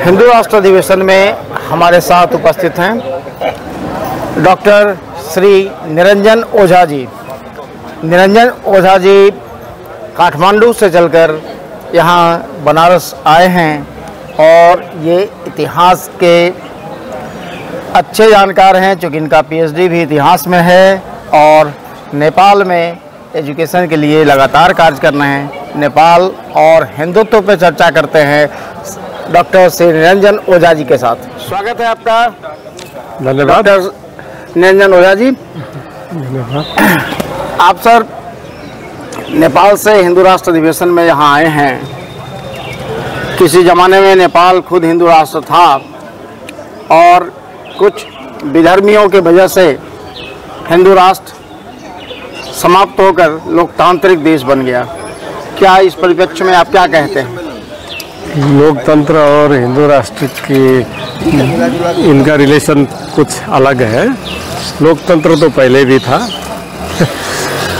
हिंदू राष्ट्र अधिवेशन में हमारे साथ उपस्थित हैं डॉक्टर श्री निरंजन ओझा जी। निरंजन ओझा जी काठमांडू से चलकर यहाँ बनारस आए हैं और ये इतिहास के अच्छे जानकार हैं, चूँकि इनका पीएचडी भी इतिहास में है और नेपाल में एजुकेशन के लिए लगातार कार्य कर रहे हैं। नेपाल और हिंदुत्व पर चर्चा करते हैं डॉक्टर श्री निरंजन ओझा जी के साथ। स्वागत है आपका। धन्यवाद डॉक्टर निरंजन ओझा जी। आप सर नेपाल से हिंदू राष्ट्र अधिवेशन में यहाँ आए हैं। किसी ज़माने में नेपाल खुद हिंदू राष्ट्र था और कुछ विधर्मियों के वजह से हिंदू राष्ट्र समाप्त होकर लोकतांत्रिक देश बन गया। क्या इस परिप्रेक्ष्य में आप क्या कहते हैं? लोकतंत्र और हिंदू राष्ट्र की इनका रिलेशन कुछ अलग है। लोकतंत्र तो पहले भी था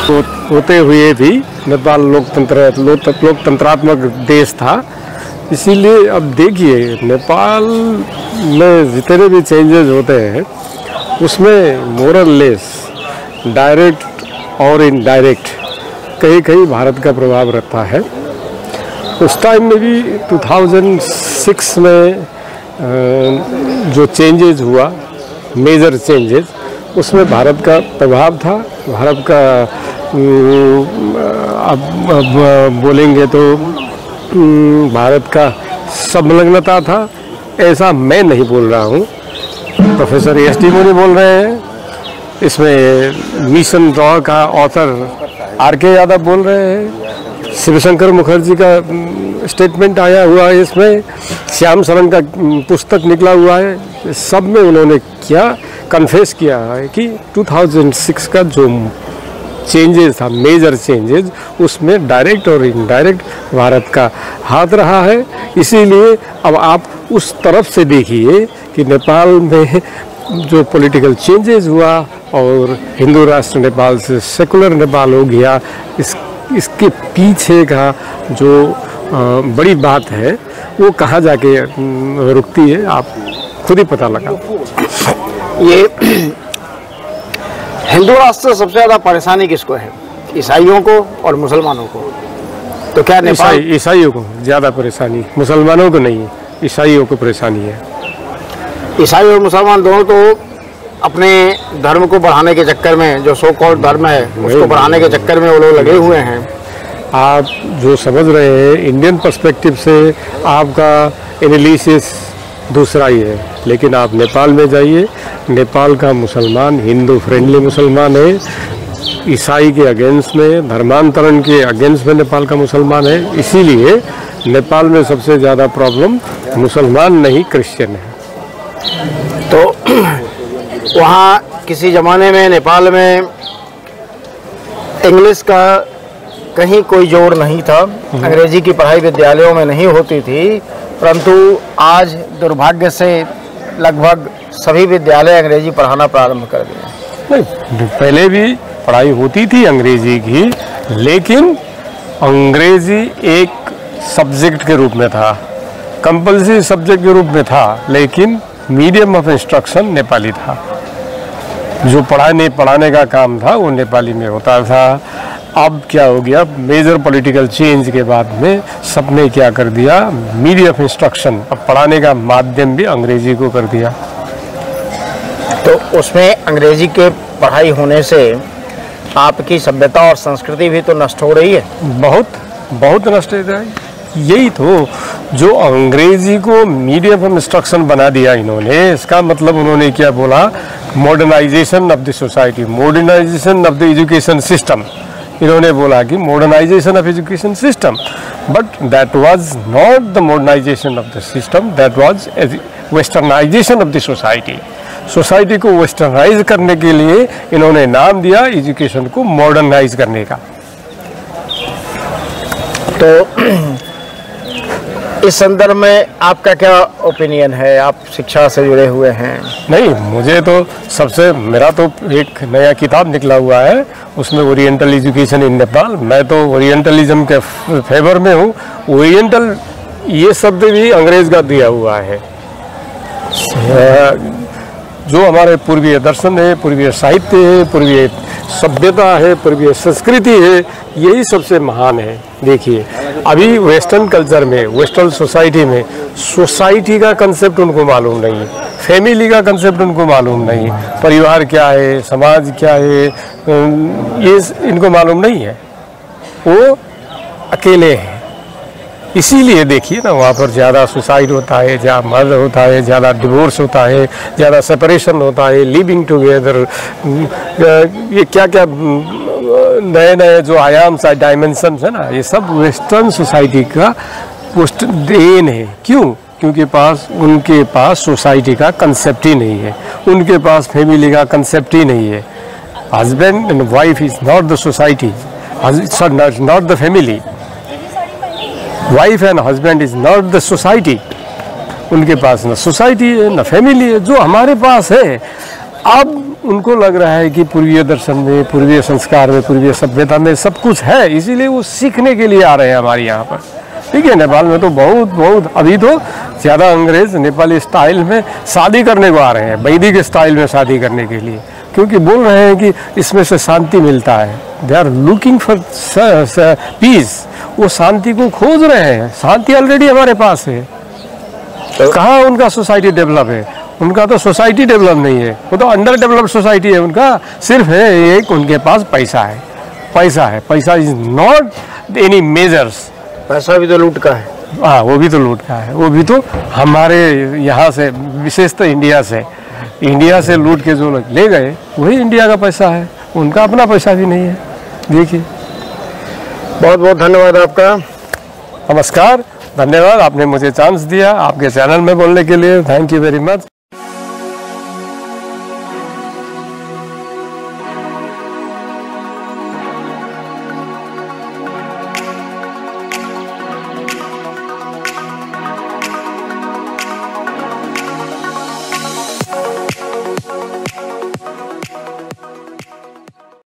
तो होते हुए भी नेपाल लोकतंत्रात्मक देश था। इसीलिए अब देखिए नेपाल में जितने भी चेंजेस होते हैं उसमें मोरलेस डायरेक्ट और इनडायरेक्ट कहीं कहीं भारत का प्रभाव रहता है। उस टाइम में भी 2006 में जो चेंजेस हुआ, मेजर चेंजेस, उसमें भारत का प्रभाव था। भारत का अब बोलेंगे तो भारत का संलग्नता था, ऐसा मैं नहीं बोल रहा हूँ। Professor SD. मुनि बोल रहे हैं। इसमें मिशन रॉ का ऑथर आर.के. यादव बोल रहे हैं। शिवशंकर मुखर्जी का स्टेटमेंट आया हुआ है, इसमें श्याम शरण का पुस्तक निकला हुआ है। सब में उन्होंने क्या कन्फेस किया है कि 2006 का जो चेंजेस था, मेजर चेंजेस, उसमें डायरेक्ट और इनडायरेक्ट भारत का हाथ रहा है। इसीलिए अब आप उस तरफ से देखिए कि नेपाल में जो पॉलिटिकल चेंजेस हुआ और हिंदू राष्ट्र नेपाल से सेकुलर नेपाल हो गया, इसके पीछे का जो बड़ी बात है वो कहाँ जाके रुकती है, आप खुद ही पता लगा। ये हिंदू राष्ट्र से सबसे ज़्यादा परेशानी किसको है? ईसाइयों को और मुसलमानों को। तो क्या नेपाल ईसाइयों को ज़्यादा परेशानी, मुसलमानों को नहीं, ईसाइयों को परेशानी है। ईसाई और मुसलमान दोनों तो अपने धर्म को बढ़ाने के चक्कर में, जो सो कॉल्ड धर्म है उसको बढ़ाने के चक्कर में वो लोग लगे हुए हैं। आप जो समझ रहे हैं इंडियन पर्सपेक्टिव से आपका एनालिसिस दूसरा ही है, लेकिन आप नेपाल में जाइए, नेपाल का मुसलमान हिंदू फ्रेंडली मुसलमान है। ईसाई के अगेंस्ट में, धर्मांतरण के अगेंस्ट में नेपाल का मुसलमान है। इसीलिए नेपाल में सबसे ज़्यादा प्रॉब्लम मुसलमान नहीं क्रिश्चियन है। तो वहाँ किसी ज़माने में नेपाल में इंग्लिश का कहीं कोई जोर नहीं था, अंग्रेजी की पढ़ाई विद्यालयों में नहीं होती थी, परंतु आज दुर्भाग्य से लगभग सभी विद्यालय अंग्रेजी पढ़ाना प्रारंभ कर दिए। नहीं, पहले भी पढ़ाई होती थी अंग्रेजी की, लेकिन अंग्रेजी एक सब्जेक्ट के रूप में था, कंपल्सरी सब्जेक्ट के रूप में था, लेकिन मीडियम ऑफ इंस्ट्रक्शन नेपाली था। जो पढ़ाने का काम था वो नेपाली में होता था। अब क्या हो गया, मेजर पॉलिटिकल चेंज के बाद में सबने क्या कर दिया, मीडियम ऑफ इंस्ट्रक्शन, अब पढ़ाने का माध्यम भी अंग्रेजी को कर दिया। तो उसमें अंग्रेजी के पढ़ाई होने से आपकी सभ्यता और संस्कृति भी तो नष्ट हो रही है। बहुत नष्ट हो रहा है। यही तो जो अंग्रेजी को मीडियम ऑफ इंस्ट्रक्शन बना दिया इन्होंने, इसका मतलब उन्होंने क्या बोला, modernisation of the society, modernisation of the education system. इन्होंने बोला कि modernisation of education system, but that was not the modernisation of the system, that was westernisation of the society. Society को वेस्टर्नाइज करने के लिए इन्होंने नाम दिया एजुकेशन को मॉडर्नाइज करने का। तो इस संदर्भ में आपका क्या ओपिनियन है? आप शिक्षा से जुड़े हुए हैं। नहीं, मुझे तो मेरा तो एक नया किताब निकला हुआ है, उसमें ओरिएंटल एजुकेशन इन नेपाल। मैं तो ओरिएंटलिज्म के फेवर में हूँ। ओरिएंटल ये शब्द भी अंग्रेज का दिया हुआ है। जो हमारे पूर्वीय दर्शन है, पूर्वीय साहित्य है, पूर्वीय सभ्यता है, पूर्वीय संस्कृति है, यही सबसे महान है। देखिए अभी वेस्टर्न कल्चर में, वेस्टर्न सोसाइटी में सोसाइटी का कंसेप्ट उनको मालूम नहीं है, फैमिली का कंसेप्ट उनको मालूम नहीं है, परिवार क्या है, समाज क्या है, ये इनको मालूम नहीं है। वो अकेले हैं। इसीलिए देखिए ना, वहाँ पर ज़्यादा सुसाइड होता है, ज़्यादा मर्डर होता है, ज़्यादा डिवोर्स होता है, ज़्यादा सेपरेशन होता है, लिविंग टुगेदर, ये क्या क्या नए नए जो आयाम्स डायमेंशंस है ना, ये सब वेस्टर्न सोसाइटी का देन है। क्यों? क्योंकि उनके पास सोसाइटी का कंसेप्ट ही नहीं है, उनके पास फैमिली का कंसेप्ट ही नहीं है। Husband and wife is not the society, not the family. Wife and husband is not the society. उनके पास न सोसाइटी है न फैमिली है, जो हमारे पास है। अब उनको लग रहा है कि पूर्वीय दर्शन में, पूर्वीय संस्कार में, पूर्वीय सभ्यता में सब कुछ है, इसीलिए वो सीखने के लिए आ रहे हैं हमारे यहाँ पर। ठीक है, नेपाल में तो बहुत अभी तो ज़्यादा अंग्रेज नेपाली स्टाइल में शादी करने को आ रहे हैं, वैदिक स्टाइल में शादी करने के लिए, क्योंकि बोल रहे हैं कि इसमें से शांति मिलता है। They are looking for peace. वो शांति को खोज रहे हैं। शांति ऑलरेडी हमारे पास है। तो कहाँ उनका सोसाइटी डेवलप है? उनका तो सोसाइटी डेवलप नहीं है, वो तो अंडर डेवलप्ड सोसाइटी है उनका। सिर्फ है एक, उनके पास पैसा है। पैसा इज नॉट एनी मेजर्स। पैसा भी तो लूट का है। हाँ, वो भी तो लूट का है। वो भी तो हमारे यहाँ से, विशेषतः इंडिया से लूट के जो ले गए, वही इंडिया का पैसा है। उनका अपना पैसा भी नहीं है। देखिए, बहुत बहुत धन्यवाद आपका। नमस्कार, धन्यवाद, आपने मुझे चांस दिया आपके चैनल में बोलने के लिए। Thank you very much.